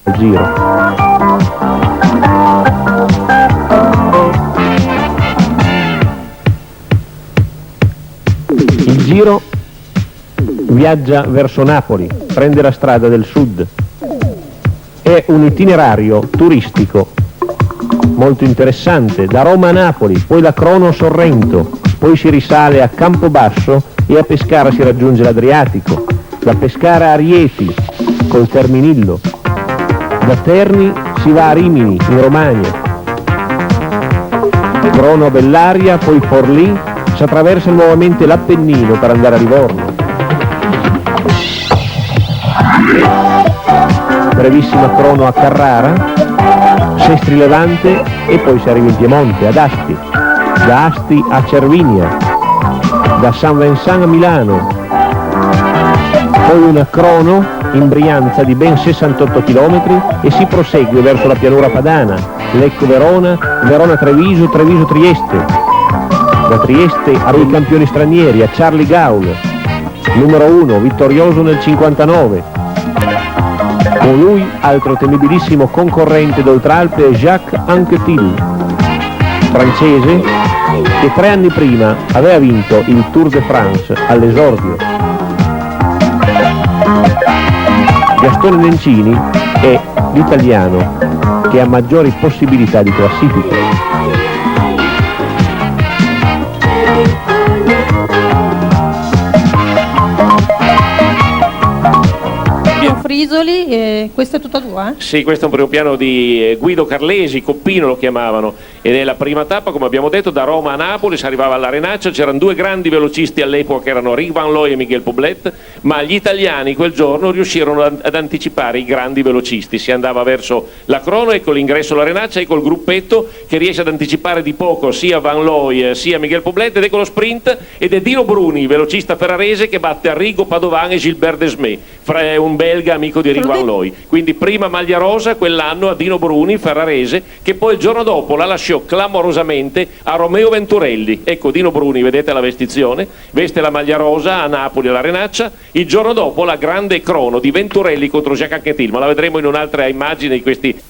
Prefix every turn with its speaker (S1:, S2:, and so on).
S1: al Giro. Il Giro viaggia verso Napoli, prende la strada del sud. È un itinerario turistico molto interessante, da Roma a Napoli, poi da Crono a Sorrento, poi si risale a Campobasso e a Pescara si raggiunge l'Adriatico, da Pescara a Rieti col Terminillo, da Terni si va a Rimini in Romagna, Crono a Bellaria, poi Forlì, si attraversa nuovamente l'Appennino per andare a Livorno. Brevissima crono a Carrara, Sestri Levante e poi si arriva in Piemonte, ad Asti, da Asti a Cervinia, da San Vincent a Milano, poi una crono in Brianza di ben 68 km e si prosegue verso la pianura padana, Lecco-Verona, Verona-Treviso, Treviso-Trieste. Da Trieste a due campioni stranieri, a Charlie Gaul, numero 1, vittorioso nel 59. Con lui altro temibilissimo concorrente d'Oltralpe è Jacques Anquetil, francese, che 3 anni prima aveva vinto il Tour de France all'esordio. Gastone Nencini è l'italiano che ha maggiori possibilità di classifica.
S2: Frisoli, questo è tutto tua?
S3: Sì, questo è un primo piano di Guido Carlesi, Coppino lo chiamavano, ed è la prima tappa, come abbiamo detto, da Roma a Napoli, si arrivava all'Arenaccia, c'erano 2 grandi velocisti all'epoca che erano Rick Van Looy e Miguel Poblet, ma gli italiani quel giorno riuscirono ad anticipare i grandi velocisti, si andava verso la crono e con l'ingresso all'Arenaccia e col gruppetto che riesce ad anticipare di poco sia Van Looy sia Miguel Poblet, ed ecco lo sprint, ed è Dino Bruni, velocista ferrarese, che batte Arrigo, Padovan e Gilbert Desmé, un belga amico di Rick Van Looy. Quindi prima maglia rosa quell'anno a Dino Bruni, ferrarese, che poi il giorno dopo la lasciò clamorosamente a Romeo Venturelli. Ecco Dino Bruni, vedete la vestizione, veste la maglia rosa a Napoli all'Arenaccia, il giorno dopo la grande crono di Venturelli contro Jacques Anquetil, ma la vedremo in un'altra immagine di questi